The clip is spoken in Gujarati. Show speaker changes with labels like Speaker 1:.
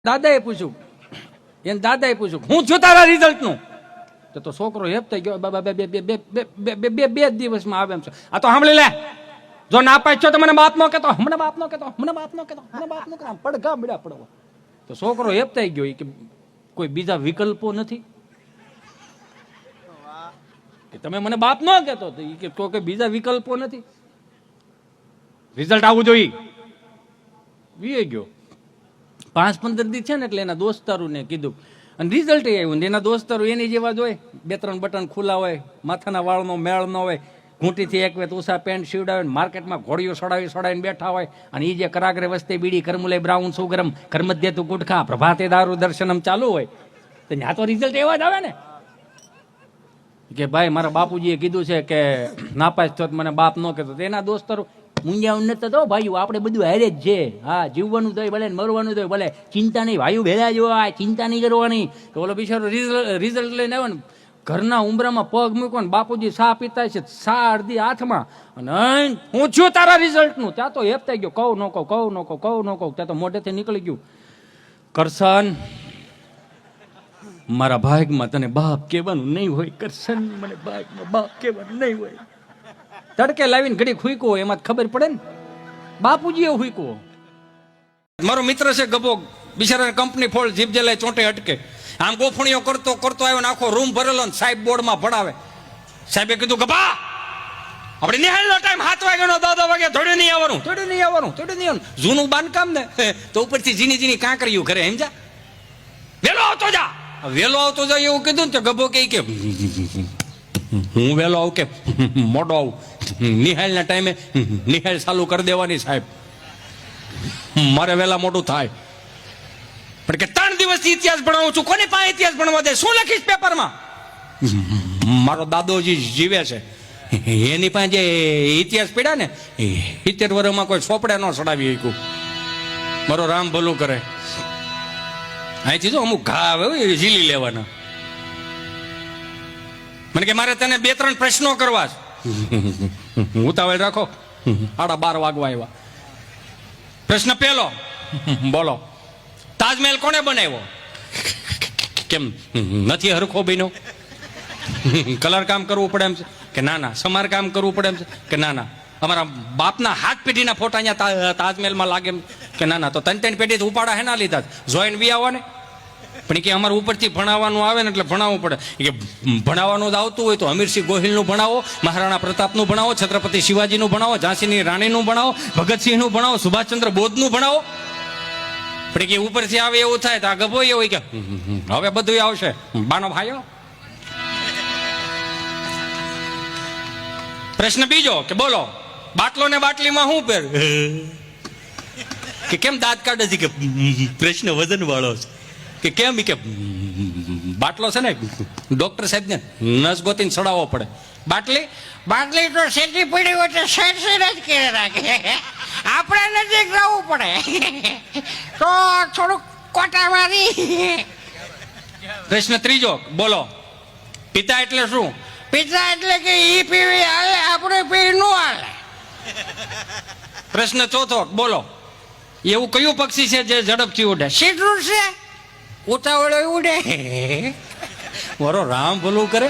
Speaker 1: દાદાએ પૂછ્યું, એને દાદાએ પૂછ્યું હું છું તારા રિઝલ્ટ નું? તો છોકરો હેપ થઈ ગયો, બાબા બે બે બે બે બે બે દિવસમાં આવે એમ છે. આ તો સાંભળી લે, જો ના પાછો તો મને બાપ નો કેતો, હમણાં બાપ નો કેતો, હમણાં બાપ નો કેતો, હમણાં બાપ નો કેતો, પડઘા મળ્યા પડવા. તો છોકરો હેપ થઈ ગયો કે કોઈ બીજા વિકલ્પો નથી કે તમે મને બાપ નો કેતો, કે કોઈ બીજા વિકલ્પો નથી, રિઝલ્ટ આવવું જોઈએ. વી ગયો 5-15 દી છે ને એટલે એના દોસ્તારું ને કીધું અને રિઝલ્ટ આવ્યું. એના દોસ્તારો એની જેવા જ હોય, 2-3 બટન ખુલ્લા હોય, માથાના વાળનો મેળ ન હોય, ઘૂંટીથી એક વેત ઉષા પેન્ટ સીવડાવે, માર્કેટમાં ઘોડીઓ સડાવીને બેઠા હોય, અને એ જે કરાગ્રે વસ્તે બીડી કરમુલે બ્રાઉન સુગરમ કરમધ્ય તું ગુટખા પ્રભાતે દારૂ દર્શનમ ચાલુ હોય, તો ત્યાં તો રિઝલ્ટ એવા જ આવે ને કે ભાઈ મારા બાપુજીએ કીધું છે કે નાપાસ થયો મને બાપ ન કહેતો. એના દોસ્તારો મુંજાવું નથી તો ભાઈઓ આપણે બધું હારે જ છે. હા, જીવવાનું તો ભલે મરવાનું તો ભલે, ચિંતા નહીં ભાઈઓ ભેળા જ હોય, ચિંતા નહીં કરવાની. તો ઓલો બિચારો રિઝલ્ટ લઈને આવ્યો ને, ઘરના ઉંબરામાં પગ મૂકો ને બાપુજી સા પીતા છે, સા અડધી હાથમાં, અને હું છું તારા રિઝલ્ટનું. ત્યાં તો હેપ થઈ ગયો, કહું ન કહું, કહું ન કહું, કહું ન કહું. ત્યાં તો મોઢેથી નીકળી ગયું, કરશન મારા ભાગમાં તને બાપ કહેવાનું નહીં હોય, કરશન મને ભાગમાં બાપ કહેવાનું નહીં હોય. તડકે લાવીને ઘડી હુઈકો એમાં ખબર પડે ને, બાપુજી એ હુઈકો. મારો મિત્ર છે ગબો, બિચારા કંપની ફોલ જીભ જલાય ચોંટે અટકે, આમ ગોફણીઓ કરતો કરતો આવ્યો ને આખો રૂમ ભરેલો ને સાહેબ બોર્ડમાં ભણાવે. સાહેબે કીધું ગબા આપણે નિહાળનો ટાઈમ 7 વાગ્યાનો 10 વાગે થોડું નહીં આવવાનું, થોડું નહીં આવવાનું, થોડું નહીં આવવાનું. જૂનું બાંધકામ ને તો ઉપરથી ઝીણી ઝીણી કાંકરીયું ઘરે સમજા, વેલો આવતો જા, વેલો આવતો જાય એવું કીધું ને તો ગબો કે હું વેલો આવું કે મોડો આવું? નિહાળના ટાઈમે નિહાળ ચાલુ કરી દેવાની સાહેબ, મારે વેલા મોટું થાય. પણ કે 3 દિવસથી ઇતિહાસ ભણાવું છું, કોની પાસે ઇતિહાસ ભણવા દે? શું લખીશ પેપરમાં? મારો દાદોજી જીવે છે, એની પાસે જે ઇતિહાસ પડ્યા ને 70 વર્ષમાં કોઈ ચોપડે ન ચડાવી શક્યું. મારો રામ ભલું કરે. અહીંથી જો અમુક ઘા આવે એ ઝીલી લેવાના. મને કે મારે તને 2-3 પ્રશ્નો કરવા છે. ઉતાવળ રાખો, 12:30 વાગવા આવ્યા. પ્રશ્ન પહેલો, બોલો તાજમહેલ કોને બનાવ્યો? કેમ નથી હરખો બન્યો? કલર કામ કરવું પડે એમ છે કે ના ના? સમાર કામ કરવું પડે એમ છે કે ના ના? અમારા બાપના હાથ પેઢીના ફોટા અહીંયા તાજમહેલમાં લાગે એમ કે ના ના? તો 3 પેઢી ઉપાડા હેના લીધા, જોઈન બી આવો ને. પણ કે અમારે ઉપરથી ભણાવવાનું આવે ને એટલે ભણાવવું પડે. કે ભણાવવાનું જ આવતું હોય તો અમીરસિંહ ગોહિલનું ભણાવો, મહારાણા પ્રતાપનું ભણાવો, છત્રપતિ શિવાજીનું ભણાવો, ઝાંસીની રાણીનું ભણાવો, ભગતસિંહનું ભણાવો, સુભાષચંદ્ર બોઝનું ભણાવો. પણ કે ઉપરથી આવે એવું થાય તો આ ગભો એવું કે હવે બધું આવશે. બાનો ભાઈઓ. પ્રશ્ન બીજો કે બોલો બાટલો ને બાટલીમાં શું પહેર? કે કેમ દાંત કાઢે છે? કે પ્રશ્ન વજન વાળો છે. કે કેમ? કે બાટલો છે ને ડોક્ટર સાહેબ ને નસ ગોતીને ચડાવવો પડે. બાટલી તો સેટી પડી હોય તો સેટ જ કરી રાખે, આપણે નજીક રહેવું પડે તો થોડુંક કોટા મારી. પ્રશ્ન ત્રીજો બોલો પિતા એટલે શું? પિતા એટલે કે ઈ પીવી હાલે, આપણે પીવી ન હાલે. પ્રશ્ન ચોથો બોલો એવું કયું પક્ષી છે જે ઝડપથી ઉડે? શીટરૂટ છે, ઉતાવળે ઉડે. મારો રામ ભલું કરે.